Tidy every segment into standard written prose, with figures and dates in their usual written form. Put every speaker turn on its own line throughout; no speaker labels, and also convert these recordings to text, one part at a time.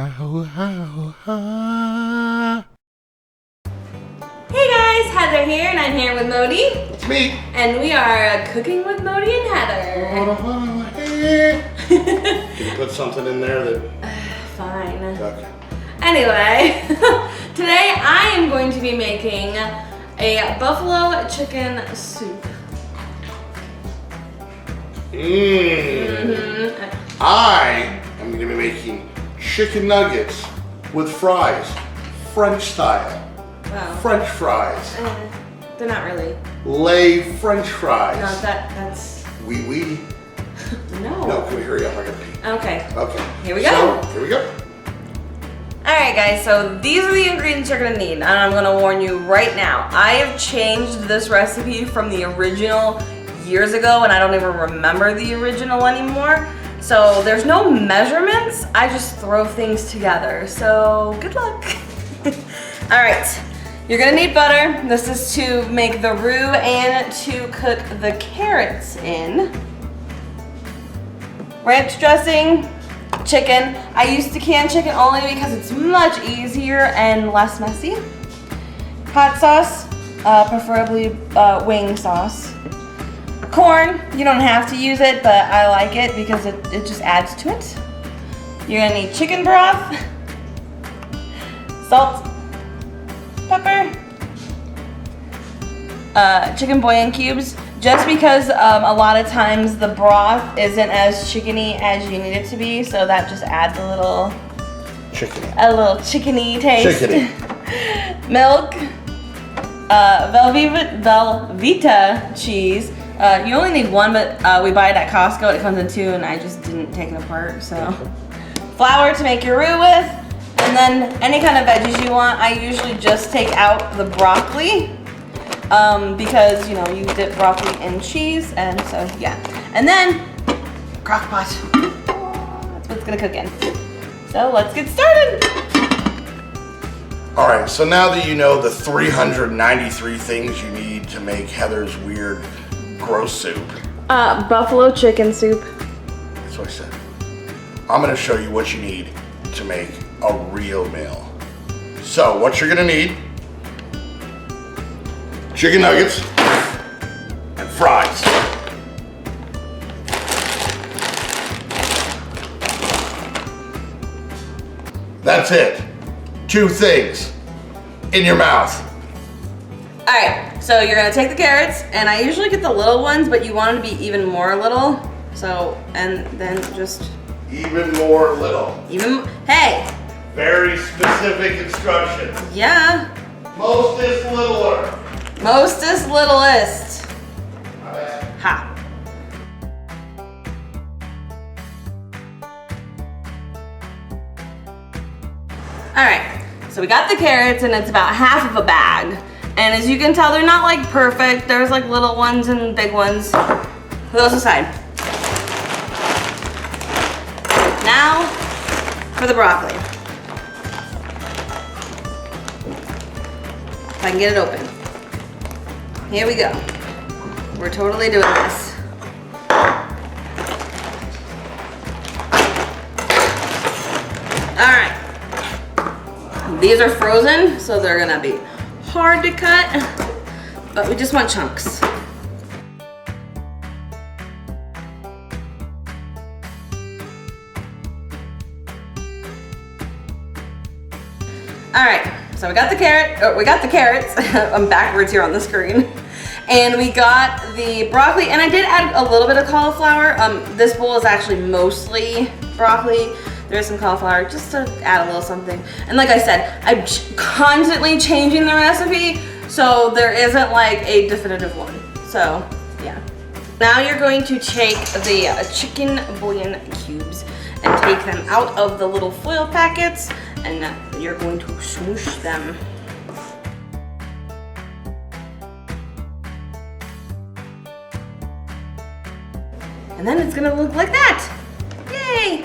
Hey guys, Heather here, and I'm here with Modii.
It's me.
And we are cooking with Modii and Heather.
Can you put something in there that...
Fine.
Okay.
Anyway, today I am going to be making a buffalo chicken soup.
I am going to be making chicken nuggets with fries, French style.
Wow.
French fries.
They're not really.
Lay French fries.
No, that's...
Oui.
No.
No, can we hurry up? I gotta pee.
Okay.
Okay.
Here we go.
So, here we go.
Alright guys, so these are the ingredients you're gonna need, and I'm gonna warn you right now. I have changed this recipe from the original years ago, and I don't even remember the original anymore. So there's no measurements, I just throw things together. So good luck. Alright, you're gonna need butter. This is to make the roux and to cook the carrots in. Ranch dressing, chicken. I used to can chicken only because it's much easier and less messy. Hot sauce, preferably wing sauce. Corn, you don't have to use it, but I like it because it just adds to it. You're gonna need chicken broth, salt, pepper, chicken bouillon cubes. Just because a lot of times the broth isn't as chickeny as you need it to be, so that just adds a little chickeny taste.
Chickeny.
Milk, Velveeta cheese. You only need one, but we buy it at Costco. It comes in two, and I just didn't take it apart. So, flour to make your roux with, and then any kind of veggies you want. I usually just take out the broccoli. Because, you know, you dip broccoli in cheese, and so, yeah. And then, crock pot. That's what it's gonna cook in. So, let's get started.
All right, so now that you know the 393 things you need to make Heather's weird, gross soup.
Buffalo chicken soup.
That's what I said. I'm gonna show you what you need to make a real meal. So, what you're gonna need: chicken nuggets and fries. That's it. 2 things in your mouth.
All right, so you're gonna take the carrots, and I usually get the little ones, but you want them to be even more little. So, and then just...
Even more little.
Hey!
Very specific instructions.
Yeah.
Most is littler.
Mostest littlest.
My bad.
Ha. All right, so we got the carrots, and it's about half of a bag. And as you can tell, they're not like perfect. There's like little ones and big ones. Put those aside. Now for the broccoli. If I can get it open. Here we go. We're totally doing this. All right. These are frozen, so they're gonna be hard to cut, but we just want chunks. All right. So we got the carrots. I'm backwards here on the screen. And we got the broccoli, and I did add a little bit of cauliflower. This bowl is actually mostly broccoli. There's some cauliflower just to add a little something. And like I said, I'm constantly changing the recipe, so there isn't like a definitive one. So yeah. Now you're going to take the chicken bouillon cubes and take them out of the little foil packets, and you're going to smoosh them. And then it's gonna look like that. Yay!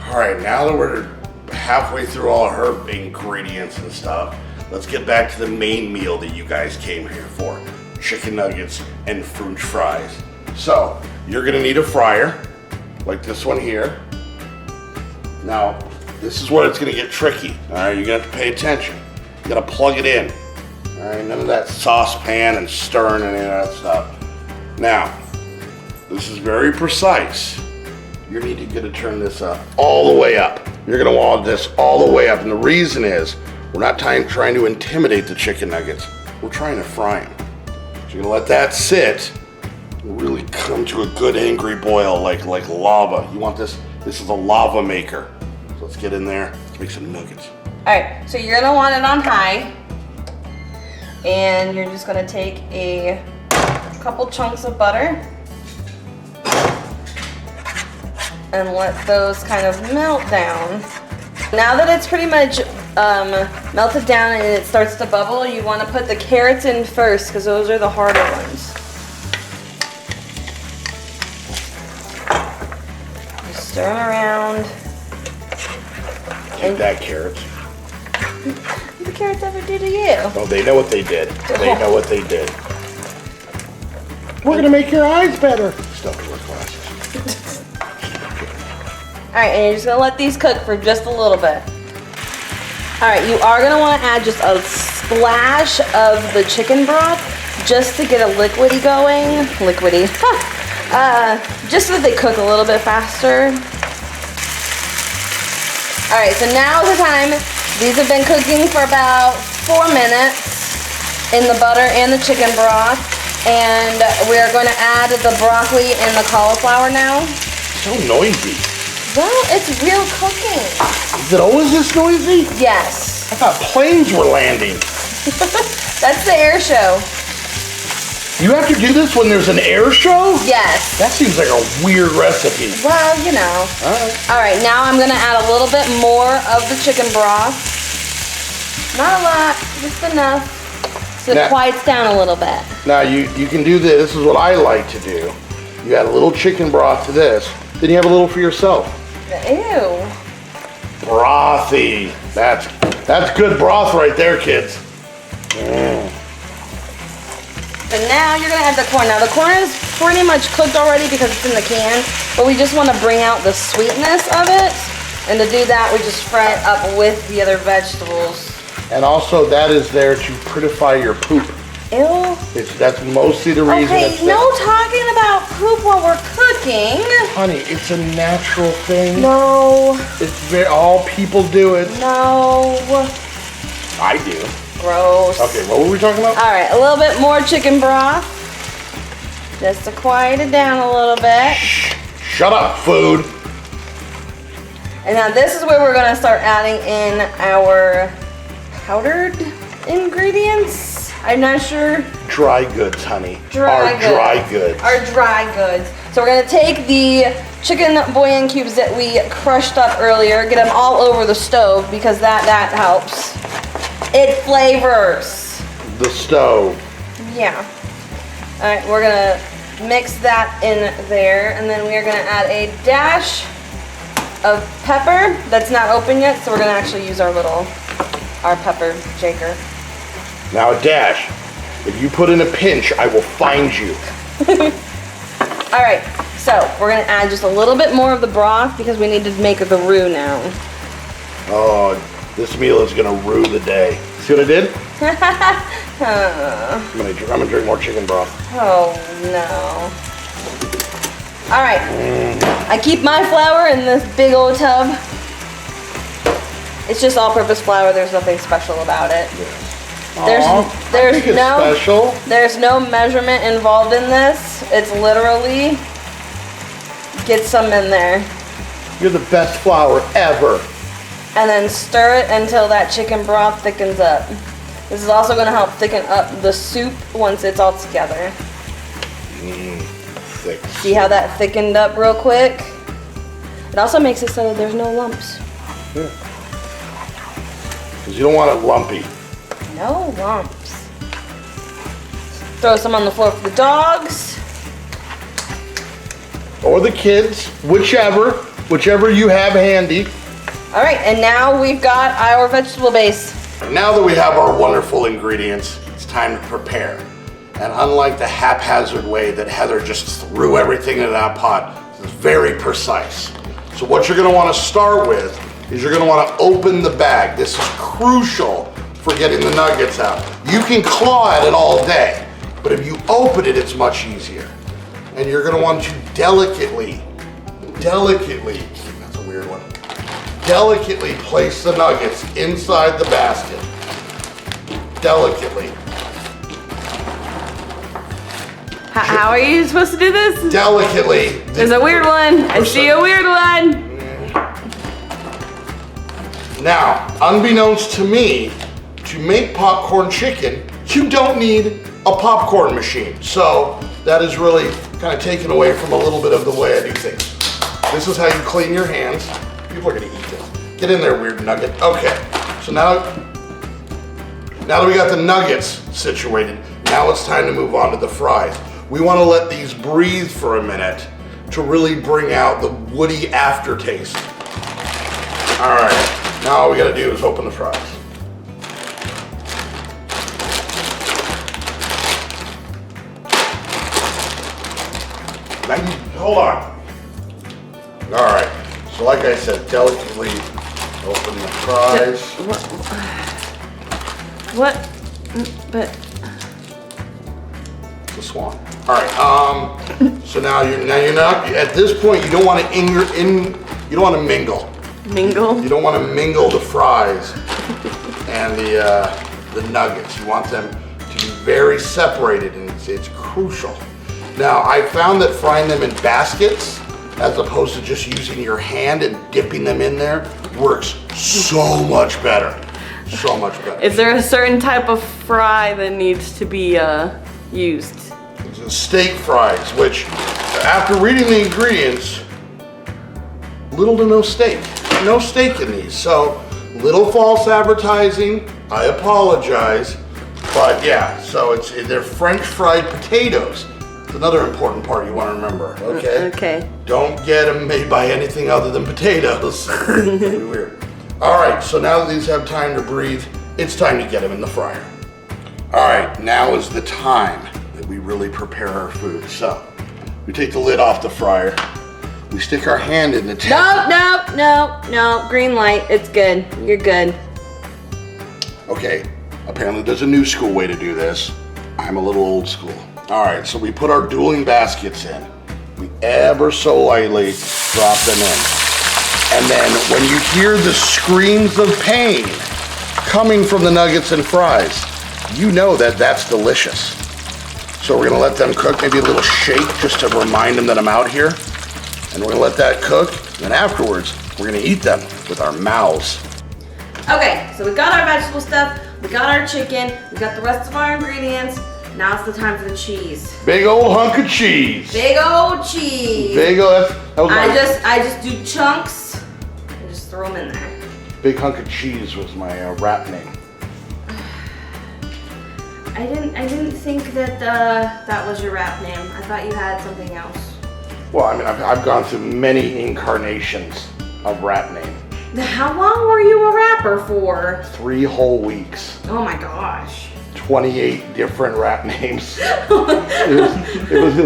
All right, now that we're halfway through all her ingredients and stuff, let's get back to the main meal that you guys came here for: chicken nuggets and French fries. So, you're gonna need a fryer, like this one here. Now, this is where it's gonna get tricky. All right, you're gonna have to pay attention. You gotta plug it in. All right, none of that saucepan and stirring and any of that stuff. Now, this is very precise. You're gonna turn this up all the way up. You're gonna want this all the way up, and the reason is we're not trying to intimidate the chicken nuggets. We're trying to fry them. So you're gonna let that sit and really come to a good angry boil like lava. You want this is a lava maker. So let's get in there, let's make some nuggets.
All right, so you're gonna want it on high, and you're just gonna take a couple chunks of butter and let those kind of melt down. Now that it's pretty much melted down and it starts to bubble, you want to put the carrots in first because those are the harder ones. Just stir them around.
Take that, carrots.
What did the carrots ever do to you?
Oh, they know what they did. They know what they did. We're gonna make your eyes better. Stuff your glasses.
Alright, and you're just gonna let these cook for just a little bit. Alright, you are gonna wanna add just a splash of the chicken broth just to get a liquidy going. Liquidy. Just so that they cook a little bit faster. Alright, so now is the time. These have been cooking for about 4 minutes in the butter and the chicken broth. And we're going to add the broccoli and the cauliflower now.
So noisy.
Well, it's real cooking.
Is it always this noisy?
Yes.
I thought planes were landing.
That's the air show.
You have to do this when there's an air show?
Yes.
That seems like a weird recipe.
Well, you know. All right, now I'm going to add a little bit more of the chicken broth. Not a lot, just enough. So it quiets down a little bit.
Now you can do this. This is what I like to do. You add a little chicken broth to this. Then you have a little for yourself.
Ew.
Brothy. That's good broth right there, kids.
So now you're gonna add the corn. Now the corn is pretty much cooked already because it's in the can, but we just want to bring out the sweetness of it. And to do that, we just fry it up with the other vegetables.
And also that is there to prettify your poop.
Ew.
That's mostly the reason.
Okay, no talking about poop while we're cooking.
Honey, it's a natural thing.
No.
It's all people do it.
No.
I do.
Gross.
Okay, what were we talking about?
All right, a little bit more chicken broth. Just to quiet it down a little bit.
Shut up, food.
And now this is where we're gonna start adding in our powdered ingredients. I'm not sure.
Dry goods, honey.
Dry
goods.
Our dry goods. So we're gonna take the chicken bouillon cubes that we crushed up earlier, get them all over the stove because that helps. It flavors.
The stove.
Yeah. All right, we're gonna mix that in there, and then we are gonna add a dash of pepper that's not open yet, so we're gonna actually use our pepper shaker.
Now a dash. If you put in a pinch, I will find you.
All right, so we're gonna add just a little bit more of the broth because we need to make the roux now.
Oh, this meal is gonna rue the day. See what I did? I'm gonna drink more chicken broth.
Oh no. All right, I keep my flour in this big old tub. It's just all-purpose flour. There's nothing special about it. There's no measurement involved in this. It's literally get some in there.
You're the best flour ever.
And then stir it until that chicken broth thickens up. This is also going to help thicken up the soup once it's all together.
Thick.
See how that thickened up real quick? It also makes it so that there's no lumps.
Yeah. Because you don't want it lumpy.
No lumps. Throw some on the floor for the dogs.
Or the kids, whichever you have handy.
All right, and now we've got our vegetable base.
Now that we have our wonderful ingredients, it's time to prepare. And unlike the haphazard way that Heather just threw everything into that pot, it's very precise. So what you're gonna wanna start with is you're gonna wanna open the bag. This is crucial for getting the nuggets out. You can claw at it all day, but if you open it, it's much easier. And you're gonna want to delicately, that's a weird one, delicately place the nuggets inside the basket. Delicately.
How are you supposed to do this?
Delicately.
There's a weird one. I see a weird one.
Now, unbeknownst to me, to make popcorn chicken, you don't need a popcorn machine. So that is really kind of taken away from a little bit of the way I do things. This is how you clean your hands. People are gonna eat this. Get in there, weird nugget. Okay, so now that we got the nuggets situated, now it's time to move on to the fries. We wanna let these breathe for a minute to really bring out the woody aftertaste. All right, now all we gotta do is open the fries. Now hold on. All right, so like I said, delicately open the fries.
What? But
The swan. All right. So now you're not at this point. You don't want to you don't want to mingle.
mingle?
You don't want to mingle the fries and the nuggets. You want them to be very separated, and it's crucial. Now, I found that frying them in baskets, as opposed to just using your hand and dipping them in there, works so much better. So much better.
Is there a certain type of fry that needs to be used?
Steak fries, which, after reading the ingredients, little to no steak. No steak in these. So, little false advertising. I apologize. But yeah, so they're French fried potatoes. It's another important part you want to remember, okay?
Okay.
Don't get them made by anything other than potatoes. It'll be weird. All right, so now that these have time to breathe, it's time to get them in the fryer. All right, now is the time that we really prepare our food. So, we take the lid off the fryer. We stick our hand in the
No, green light, it's good. You're good.
Okay, apparently there's a new school way to do this. I'm a little old school. All right, so we put our dueling baskets in. We ever so lightly drop them in. And then when you hear the screams of pain coming from the nuggets and fries, you know that that's delicious. So we're gonna let them cook, maybe a little shake just to remind them that I'm out here. And we're gonna let that cook, and afterwards, we're gonna eat them with our mouths.
Okay, so we got our vegetable stuff, we got our chicken, we got the rest of our ingredients. Now it's the time for the cheese.
Big old hunk of cheese.
Big old cheese.
Big old, that was my,
I just do chunks and just throw them in there.
Big hunk of cheese was my rap name.
I didn't think that that was your rap name. I thought you had something else.
Well, I mean, I've gone through many incarnations of rap name.
How long were you a rapper for?
3 whole weeks.
Oh my gosh.
28 different rap names. it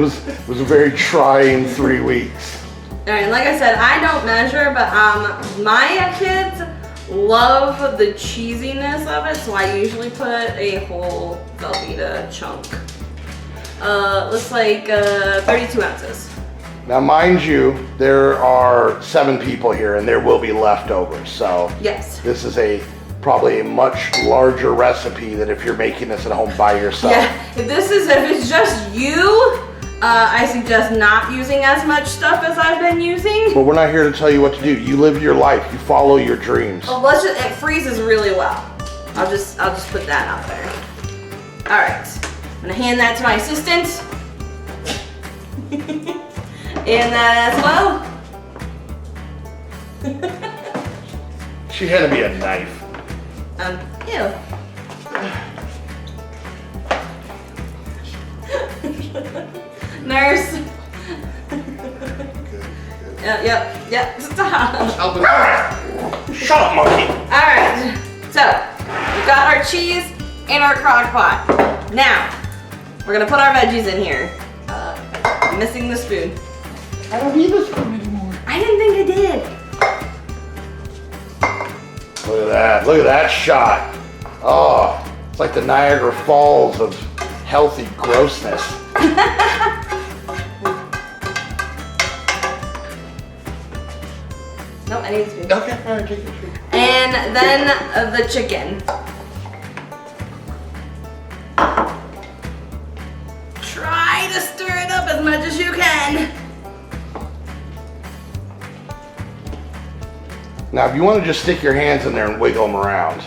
was a very trying 3 weeks.
All right, like I said, I don't measure, but my kids love the cheesiness of it, so I usually put a whole Velveeta chunk. Looks like 32 ounces.
Now, mind you, there are 7 people here, and there will be leftovers. So
yes,
this is probably a much larger recipe than if you're making this at home by yourself.
Yeah, if it's just you, I suggest not using as much stuff as I've been using.
But we're not here to tell you what to do. You live your life. You follow your dreams.
Oh, it freezes really well. I'll just put that out there. All right, I'm gonna hand that to my assistant. And that as well.
She had to be a knife.
Ew. Nurse.
Good.
Yep. Stop.
Helping out. Shut up, monkey.
All right. So we've got our cheese in our crock pot. Now we're gonna put our veggies in here. I'm missing the spoon.
I don't need this spoon anymore.
I didn't think I did.
Look at that. Look at that shot. Oh, it's like the Niagara Falls of healthy grossness.
No, I need to.
Okay, all right, take your treat.
And then the chicken. Try to stir it up as much as you can.
Now, if you want to just stick your hands in there and wiggle them around.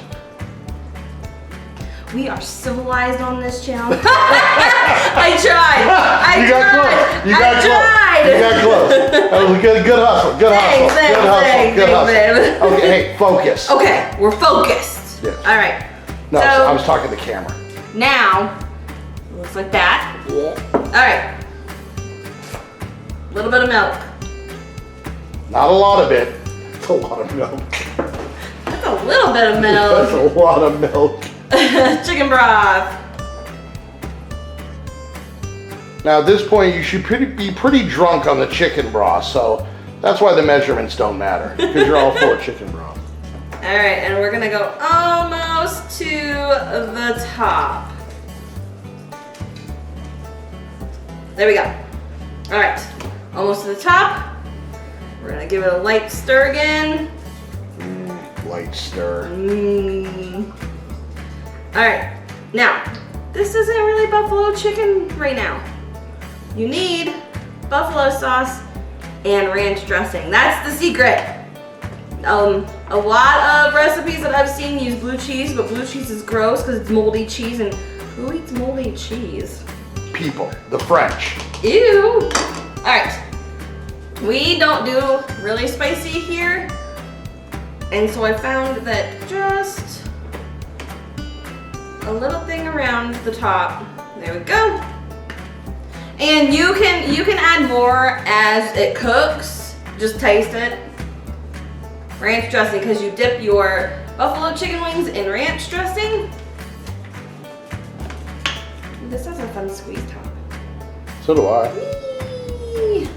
We are civilized on this channel. I tried.
You got close. You got close. That was a good hustle. Good hustle. Good hustle. Okay, hey, focus.
Okay, we're focused.
Yes.
All right.
No,
so,
I was talking to the camera.
Now, it looks like that. Yeah. All right. A little bit of milk.
Not a lot of it. It's a lot of milk.
That's a little bit of milk.
That's a lot of milk.
Chicken broth.
Now at this point, you should be pretty drunk on the chicken broth, so that's why the measurements don't matter, because you're all full of chicken broth.
All right, and we're gonna go almost to the top. There we go. All right, almost to the top. We're gonna give it a light stir again.
Light stir.
All right, now, this isn't really buffalo chicken right now. You need buffalo sauce and ranch dressing. That's the secret. A lot of recipes that I've seen use blue cheese, but blue cheese is gross because it's moldy cheese, and who eats moldy cheese?
People, the French.
Ew. All right, we don't do really spicy here, and so I found that just a little thing around the top. There we go. And you can add more as it cooks. Just taste it. Ranch dressing, because you dip your buffalo chicken wings in ranch dressing. This has a fun squeeze top.
So do I.
Whee!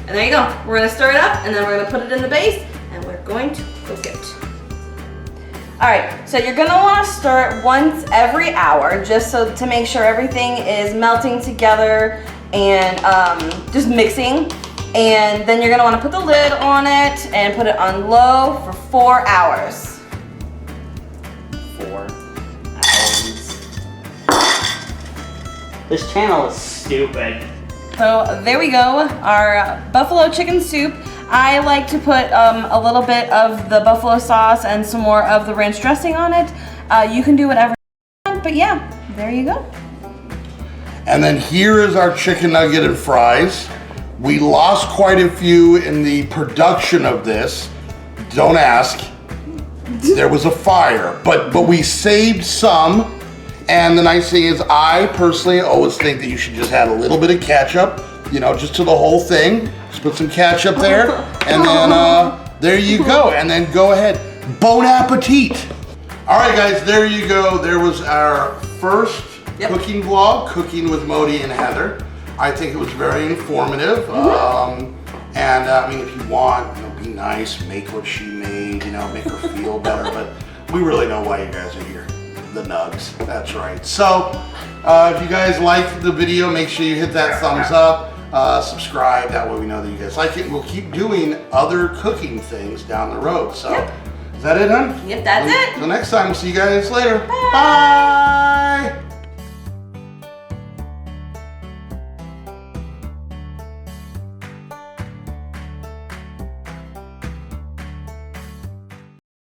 And there you go. We're gonna stir it up, and then we're gonna put it in the base, and we're going to cook it. All right, so you're gonna wanna stir it once every hour, just so to make sure everything is melting together and just mixing. And then you're gonna wanna put the lid on it and put it on low for 4 hours.
4 hours. This channel is stupid.
So there we go, our buffalo chicken soup. I like to put a little bit of the buffalo sauce and some more of the ranch dressing on it. You can do whatever you want, but yeah, there you go.
And then here is our chicken nugget and fries. We lost quite a few in the production of this. Don't ask. There was a fire, but we saved some. And the nice thing is, I personally always think that you should just add a little bit of ketchup, you know, just to the whole thing. Just put some ketchup there, and then there you go. And then go ahead, bon appetit. All right, guys, there you go. There was our first cooking vlog, Cooking with Modii and Heather. I think it was very informative. And I mean, if you want, you know, be nice, make what she made, you know, make her feel better. But we really know why you guys are here. The Nugs, that's right. So if you guys liked the video, make sure you hit that thumbs up, subscribe, that way we know that you guys like it. We'll keep doing other cooking things down the road. So is that it, hon?
Yep, that's it.
Until next time, we'll see you guys later. Bye.